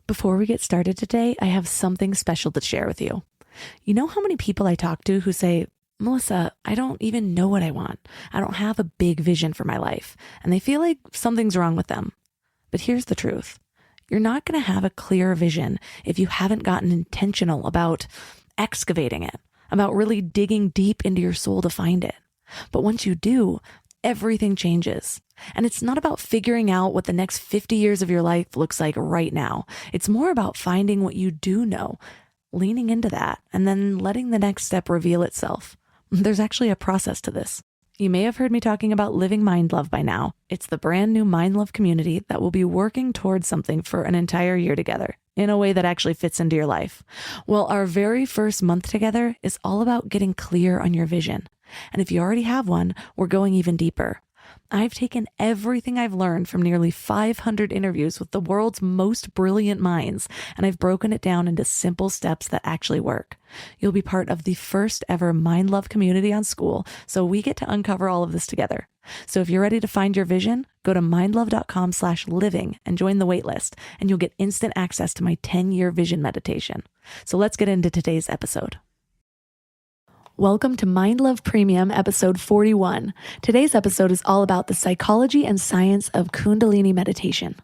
Before we get started today, I have something special to share with you. You know how many people I talk to who say, Melissa, I don't even know what I want. I don't have a big vision for my life. And they feel like something's wrong with them. But here's the truth. You're not going to have a clear vision if you haven't gotten intentional about excavating it, about really digging deep into your soul to find it. But once you do, everything changes. And it's not about figuring out what the next 50 years of your life looks like right now. It's more about finding what you do know, leaning into that, and then letting the next step reveal itself. There's actually a process to this. You may have heard me talking about Living Mind Love by now. It's the brand new Mind Love community that will be working towards something for an entire year together in a way that actually fits into your life. Well, our very first month together is all about getting clear on your vision. And if you already have one, we're going even deeper. I've taken everything I've learned from nearly 500 interviews with the world's most brilliant minds, and I've broken it down into simple steps that actually work. You'll be part of the first ever Mind Love community on School, so we get to uncover all of this together. So if you're ready to find your vision, go to mindlove.com/living and join the waitlist, and you'll get instant access to my 10-year vision meditation. So let's get into today's episode. Welcome to Mind Love Premium, episode 41. Today's episode is all about the psychology and science of Kundalini meditation.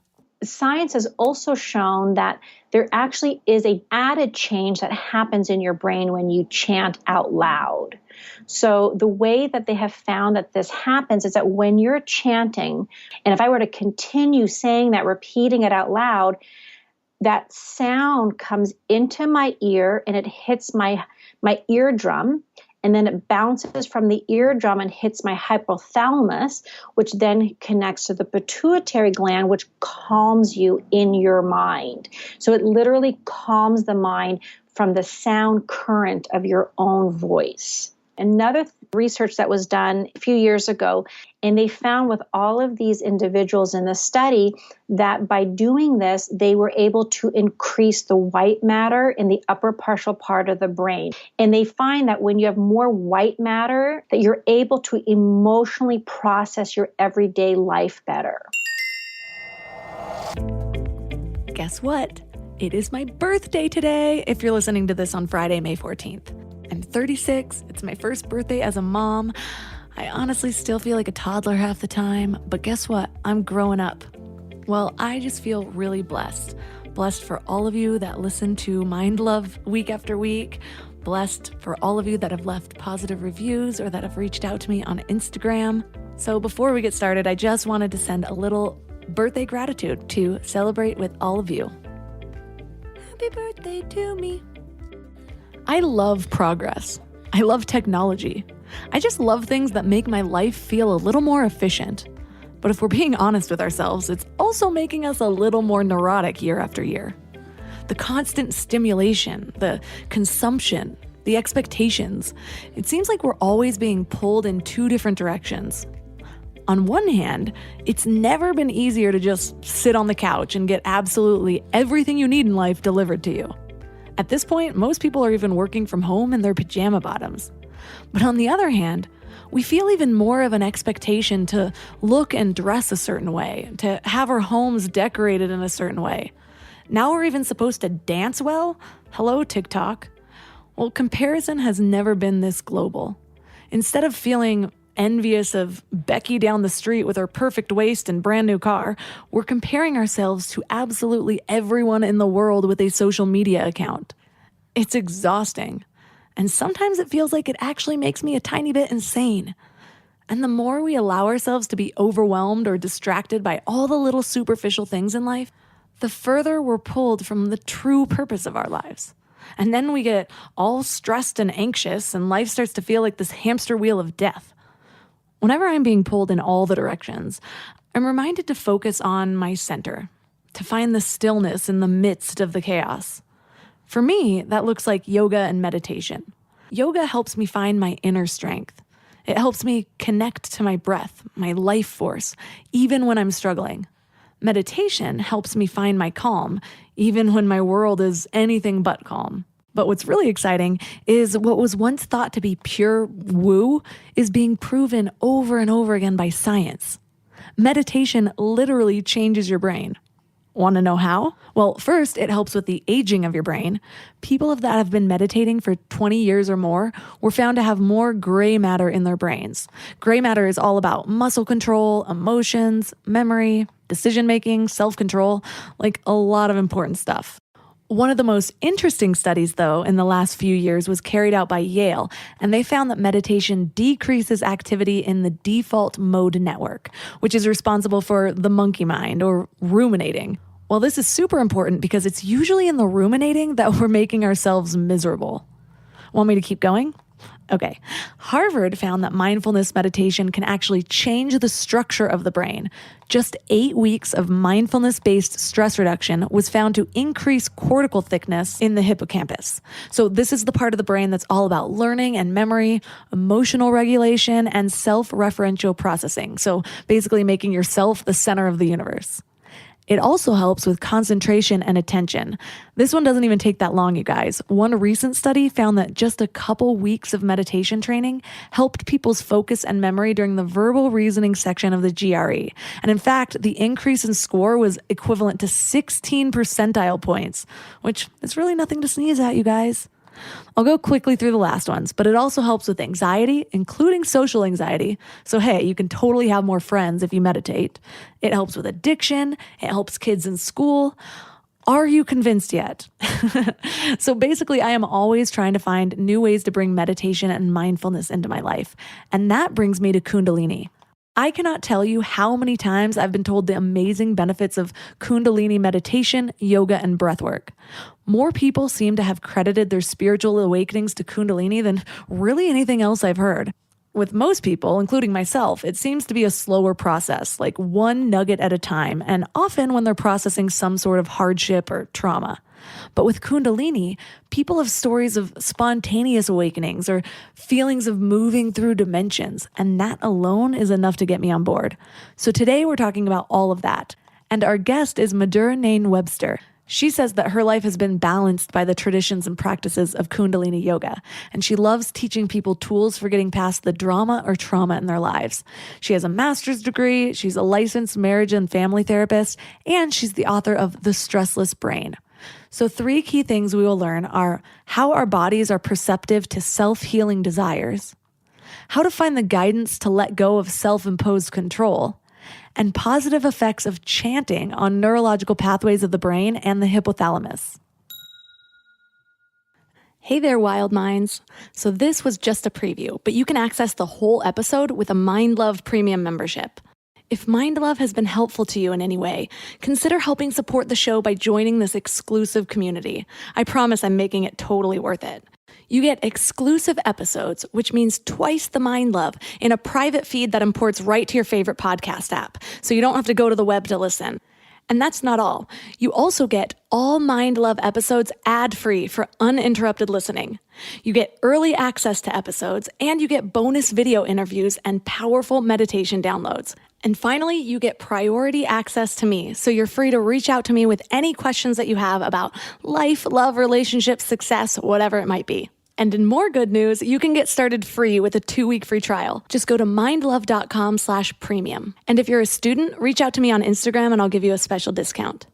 Science has also shown that there actually is an added change that happens in your brain when you chant out loud. So the way that they have found that this happens is that when you're chanting, and if I were to continue saying that, repeating it out loud, that sound comes into my ear and it hits my eardrum. And then it bounces from the eardrum and hits my hypothalamus, which then connects to the pituitary gland, which calms you in your mind. So it literally calms the mind from the sound current of your own voice. Another research that was done a few years ago, and they found with all of these individuals in the study that by doing this, they were able to increase the white matter in the upper partial part of the brain. And they find that when you have more white matter, that you're able to emotionally process your everyday life better. Guess what? It is my birthday today, if you're listening to this on Friday, May 14th. I'm 36. It's my first birthday as a mom. I honestly still feel like a toddler half the time, but guess what? I'm growing up. Well, I just feel really blessed. Blessed for all of you that listen to Mind Love week after week. Blessed for all of you that have left positive reviews or that have reached out to me on Instagram. So before we get started, I just wanted to send a little birthday gratitude to celebrate with all of you. Happy birthday to me. I love progress. I love technology. I just love things that make my life feel a little more efficient. But if we're being honest with ourselves, it's also making us a little more neurotic year after year. The constant stimulation, the consumption, the expectations, it seems like we're always being pulled in two different directions. On one hand, it's never been easier to just sit on the couch and get absolutely everything you need in life delivered to you. At this point, most people are even working from home in their pajama bottoms. But on the other hand, we feel even more of an expectation to look and dress a certain way, to have our homes decorated in a certain way. Now we're even supposed to dance well? Hello, TikTok. Well, comparison has never been this global. Instead of feeling envious of Becky down the street with her perfect waist and brand new car, we're comparing ourselves to absolutely everyone in the world with a social media account. It's exhausting. And sometimes it feels like it actually makes me a tiny bit insane. And the more we allow ourselves to be overwhelmed or distracted by all the little superficial things in life, the further we're pulled from the true purpose of our lives. And then we get all stressed and anxious, and life starts to feel like this hamster wheel of death. Whenever I'm being pulled in all the directions, I'm reminded to focus on my center, to find the stillness in the midst of the chaos. For me, that looks like yoga and meditation. Yoga helps me find my inner strength. It helps me connect to my breath, my life force, even when I'm struggling. Meditation helps me find my calm, even when my world is anything but calm. But what's really exciting is what was once thought to be pure woo is being proven over and over again by science. Meditation literally changes your brain. Want to know how? Well, first, it helps with the aging of your brain. People that have been meditating for 20 years or more were found to have more gray matter in their brains. Gray matter is all about muscle control, emotions, memory, decision-making, self-control, like a lot of important stuff. One of the most interesting studies, though, in the last few years was carried out by Yale, and they found that meditation decreases activity in the default mode network, which is responsible for the monkey mind or ruminating. Well, this is super important because it's usually in the ruminating that we're making ourselves miserable. Want me to keep going? Okay. Harvard found that mindfulness meditation can actually change the structure of the brain. Just 8 weeks of mindfulness-based stress reduction was found to increase cortical thickness in the hippocampus. So this is the part of the brain that's all about learning and memory, emotional regulation, and self-referential processing. So basically making yourself the center of the universe. It also helps with concentration and attention. This one doesn't even take that long, you guys. One recent study found that just a couple weeks of meditation training helped people's focus and memory during the verbal reasoning section of the GRE. And in fact, the increase in score was equivalent to 16 percentile points, which is really nothing to sneeze at, you guys. I'll go quickly through the last ones, but it also helps with anxiety, including social anxiety. So hey, you can totally have more friends if you meditate. It helps with addiction. It helps kids in school. Are you convinced yet? So basically, I am always trying to find new ways to bring meditation and mindfulness into my life. And that brings me to Kundalini. I cannot tell you how many times I've been told the amazing benefits of Kundalini meditation, yoga, and breathwork. More people seem to have credited their spiritual awakenings to Kundalini than really anything else I've heard. With most people, including myself, it seems to be a slower process, like one nugget at a time, and often when they're processing some sort of hardship or trauma. But with Kundalini, people have stories of spontaneous awakenings or feelings of moving through dimensions, and that alone is enough to get me on board. So today we're talking about all of that. And our guest is Madhura Nain Webster. She says that her life has been balanced by the traditions and practices of Kundalini yoga, and she loves teaching people tools for getting past the drama or trauma in their lives. She has a master's degree, she's a licensed marriage and family therapist, and she's the author of The Stressless Brain. So 3 key things we will learn are how our bodies are perceptive to self-healing desires, how to find the guidance to let go of self-imposed control, and positive effects of chanting on neurological pathways of the brain and the hypothalamus. Hey there, wild minds. So this was just a preview, but you can access the whole episode with a Mind Love Premium membership. If Mind Love has been helpful to you in any way, consider helping support the show by joining this exclusive community. I promise I'm making it totally worth it. You get exclusive episodes, which means twice the Mind Love, in a private feed that imports right to your favorite podcast app, so you don't have to go to the web to listen. And that's not all. You also get all Mind Love episodes ad-free for uninterrupted listening. You get early access to episodes, and you get bonus video interviews and powerful meditation downloads. And finally, you get priority access to me, so you're free to reach out to me with any questions that you have about life, love, relationships, success, whatever it might be. And in more good news, you can get started free with a 2-week free trial. Just go to mindlove.com/premium. And if you're a student, reach out to me on Instagram and I'll give you a special discount.